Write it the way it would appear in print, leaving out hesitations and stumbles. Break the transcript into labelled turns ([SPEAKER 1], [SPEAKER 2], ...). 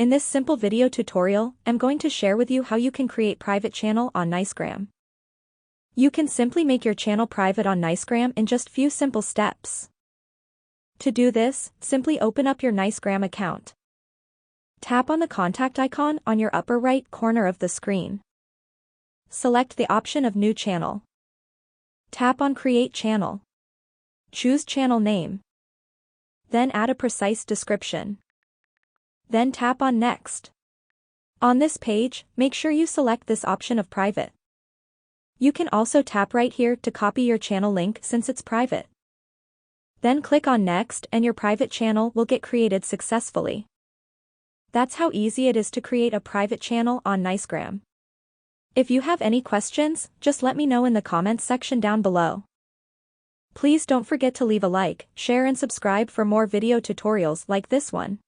[SPEAKER 1] In this simple video tutorial, I'm going to share with you how you can create private channel on Nicegram. You can simply make your channel private on Nicegram in just few simple steps. To do this, simply open up your Nicegram account. Tap on the contact icon on your upper right corner of the screen. Select the option of New Channel. Tap on Create Channel. Choose channel name. Then add a precise description. Then tap on Next. On this page, make sure you select this option of private. You can also tap right here to copy your channel link since it's private. Then click on Next and your private channel will get created successfully. That's how easy it is to create a private channel on Nicegram. If you have any questions, just let me know in the comments section down below. Please don't forget to leave a like, share and subscribe for more video tutorials like this one.